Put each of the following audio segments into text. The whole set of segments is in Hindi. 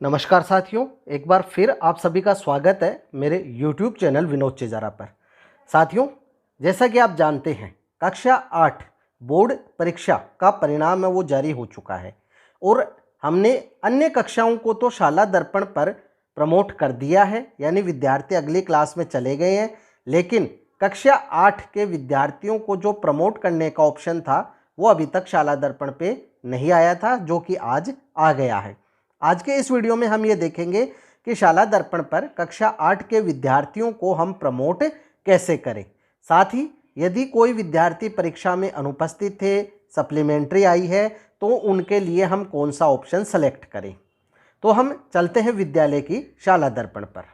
नमस्कार साथियों, एक बार फिर आप सभी का स्वागत है मेरे YouTube चैनल विनोद चिजारा पर। साथियों, जैसा कि आप जानते हैं, कक्षा 8 बोर्ड परीक्षा का परिणाम है वो जारी हो चुका है और हमने अन्य कक्षाओं को तो शाला दर्पण पर प्रमोट कर दिया है, यानी विद्यार्थी अगली क्लास में चले गए हैं। लेकिन कक्षा 8 के विद्यार्थियों को जो प्रमोट करने का ऑप्शन था वो अभी तक शाला दर्पण पे नहीं आया था, जो कि आज आ गया है। आज के इस वीडियो में हम ये देखेंगे कि शाला दर्पण पर कक्षा 8 के विद्यार्थियों को हम प्रमोट कैसे करें। साथ ही यदि कोई विद्यार्थी परीक्षा में अनुपस्थित थे, सप्लीमेंट्री आई है, तो उनके लिए हम कौन सा ऑप्शन सेलेक्ट करें। तो हम चलते हैं विद्यालय की शाला दर्पण पर।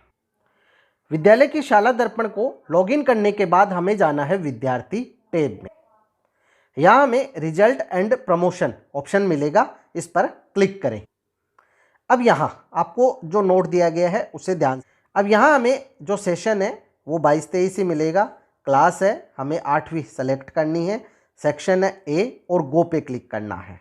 विद्यालय की शाला दर्पण को लॉगिन करने के बाद हमें जाना है विद्यार्थी टैब में। यहाँ हमें रिजल्ट एंड प्रमोशन ऑप्शन मिलेगा, इस पर क्लिक करें। अब यहाँ आपको जो नोट दिया गया है उसे ध्यान। अब यहाँ हमें जो सेशन है वो 22-23 ही मिलेगा। क्लास है, हमें 8वीं सेलेक्ट करनी है। सेक्शन है ए और गो पे क्लिक करना है।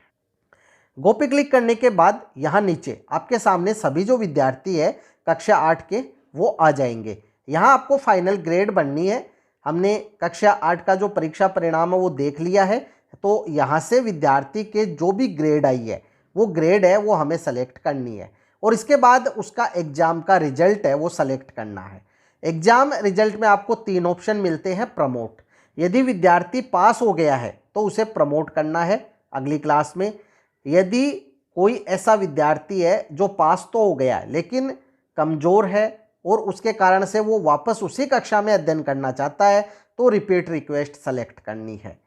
गो पे क्लिक करने के बाद यहाँ नीचे आपके सामने सभी जो विद्यार्थी है कक्षा 8 के वो आ जाएंगे। यहाँ आपको फाइनल ग्रेड बननी है। हमने कक्षा 8 का जो परीक्षा परिणाम है वो देख लिया है, तो यहाँ से विद्यार्थी के जो भी ग्रेड आई है वो ग्रेड है वो हमें सेलेक्ट करनी है और इसके बाद उसका एग्ज़ाम का रिजल्ट है वो सेलेक्ट करना है। एग्ज़ाम रिजल्ट में आपको 3 ऑप्शन मिलते हैं। प्रमोट, यदि विद्यार्थी पास हो गया है तो उसे प्रमोट करना है अगली क्लास में। यदि कोई ऐसा विद्यार्थी है जो पास तो हो गया है लेकिन कमज़ोर है और उसके कारण से वो वापस उसी कक्षा में अध्ययन करना चाहता है, तो रिपीट रिक्वेस्ट सेलेक्ट करनी है।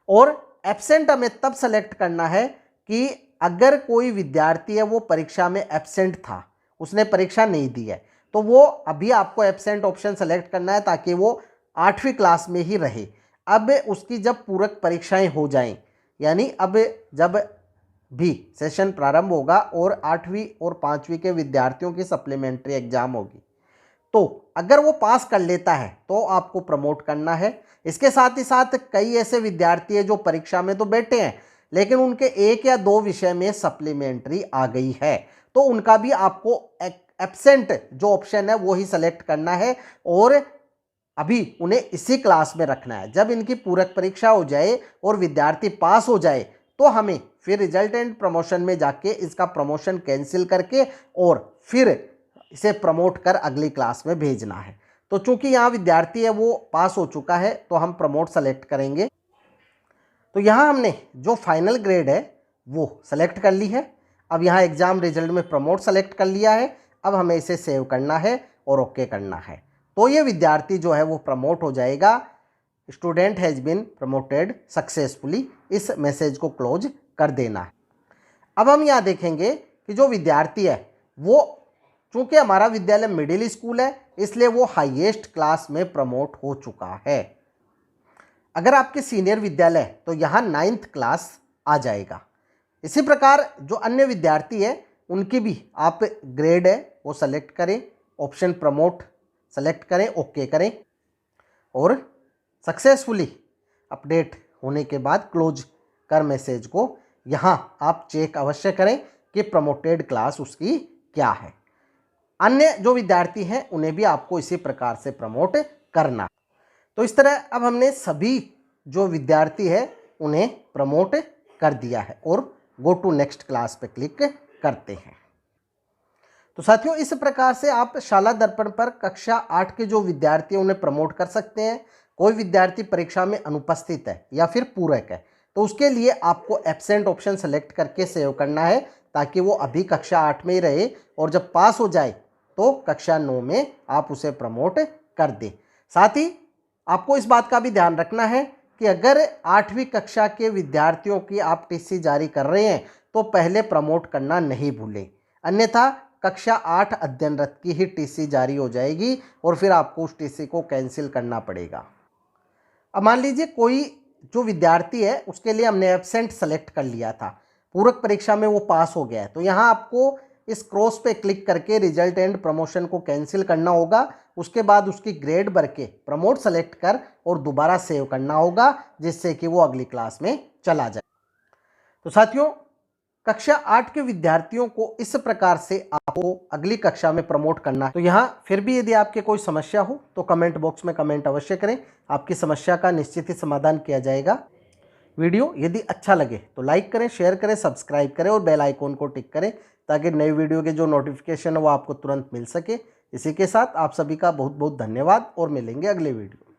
और एब्सेंट हमें तब सेलेक्ट करना है कि अगर कोई विद्यार्थी है वो परीक्षा में एब्सेंट था, उसने परीक्षा नहीं दी है, तो वो अभी आपको एब्सेंट ऑप्शन सेलेक्ट करना है ताकि वो 8वीं क्लास में ही रहे। अब उसकी जब पूरक परीक्षाएं हो जाएं, यानी अब जब भी सेशन प्रारंभ होगा और 8वीं और 5वीं के विद्यार्थियों की सप्लीमेंट्री एग्जाम होगी, तो अगर वो पास कर लेता है तो आपको प्रमोट करना है। इसके साथ ही साथ कई ऐसे विद्यार्थी हैं जो परीक्षा में तो बैठे हैं लेकिन उनके 1 या 2 विषय में सप्लीमेंट्री आ गई है, तो उनका भी आपको एब्सेंट जो ऑप्शन है वो ही सेलेक्ट करना है और अभी उन्हें इसी क्लास में रखना है। जब इनकी पूरक परीक्षा हो जाए और विद्यार्थी पास हो जाए तो हमें फिर रिजल्ट एंड प्रमोशन में जाके इसका प्रमोशन कैंसिल करके और फिर इसे प्रमोट कर अगली क्लास में भेजना है। तो चूंकि यहाँ विद्यार्थी है वो पास हो चुका है तो हम प्रमोट सेलेक्ट करेंगे। तो यहाँ हमने जो फाइनल ग्रेड है वो सेलेक्ट कर ली है। अब यहाँ एग्ज़ाम रिजल्ट में प्रमोट सेलेक्ट कर लिया है। अब हमें इसे सेव करना है और ओके करना है, तो ये विद्यार्थी जो है वो प्रमोट हो जाएगा। Student has been promoted successfully, इस मैसेज को क्लोज कर देना है। अब हम यहाँ देखेंगे कि जो विद्यार्थी है वो, चूँकि हमारा विद्यालय मिडिल स्कूल है इसलिए वो हाईएस्ट क्लास में प्रमोट हो चुका है। अगर आपके सीनियर विद्यालय है तो यहाँ 9th क्लास आ जाएगा। इसी प्रकार जो अन्य विद्यार्थी है उनकी भी आप ग्रेड है वो सेलेक्ट करें, ऑप्शन प्रमोट सेलेक्ट करें, ओके करें और सक्सेसफुली अपडेट होने के बाद क्लोज कर मैसेज को यहाँ आप चेक अवश्य करें कि प्रमोटेड क्लास उसकी क्या है। अन्य जो विद्यार्थी हैं उन्हें भी आपको इसी प्रकार से प्रमोट करना। तो इस तरह अब हमने सभी जो विद्यार्थी है उन्हें प्रमोट कर दिया है और गो टू नेक्स्ट क्लास पे क्लिक करते हैं। तो साथियों, इस प्रकार से आप शाला दर्पण पर कक्षा 8 के जो विद्यार्थी हैं उन्हें प्रमोट कर सकते हैं। कोई विद्यार्थी परीक्षा में अनुपस्थित है या फिर पूरक है तो उसके लिए आपको एब्सेंट ऑप्शन सेलेक्ट करके सेव करना है ताकि वो अभी कक्षा 8 में ही रहे और जब पास हो जाए तो कक्षा 9 में आप उसे प्रमोट कर दें। साथ ही आपको इस बात का भी ध्यान रखना है कि अगर 8वीं कक्षा के विद्यार्थियों की आप टीसी जारी कर रहे हैं तो पहले प्रमोट करना नहीं भूलें, अन्यथा कक्षा 8 अध्ययनरत की ही टीसी जारी हो जाएगी और फिर आपको उस टीसी को कैंसिल करना पड़ेगा। अब मान लीजिए कोई जो विद्यार्थी है उसके लिए हमने एब्सेंट सेलेक्ट कर लिया था, पूरक परीक्षा में वो पास हो गया है, तो यहाँ आपको इस क्रॉस पे क्लिक करके रिजल्ट एंड प्रमोशन को कैंसिल करना होगा। उसके बाद उसकी ग्रेड भर के प्रमोट सेलेक्ट कर और दोबारा सेव करना होगा जिससे कि वो अगली क्लास में चला जाए। तो साथियों, कक्षा 8 के विद्यार्थियों को इस प्रकार से आपको अगली कक्षा में प्रमोट करना है। तो यहाँ फिर भी यदि आपके कोई समस्या हो तो कमेंट बॉक्स में कमेंट अवश्य करें, आपकी समस्या का निश्चित ही समाधान किया जाएगा। वीडियो यदि अच्छा लगे तो लाइक करें, शेयर करें, सब्सक्राइब करें और बेल आइकॉन को टिक करें ताकि नई वीडियो के जो नोटिफिकेशन है वो आपको तुरंत मिल सके। इसी के साथ आप सभी का बहुत बहुत धन्यवाद और मिलेंगे अगले वीडियो।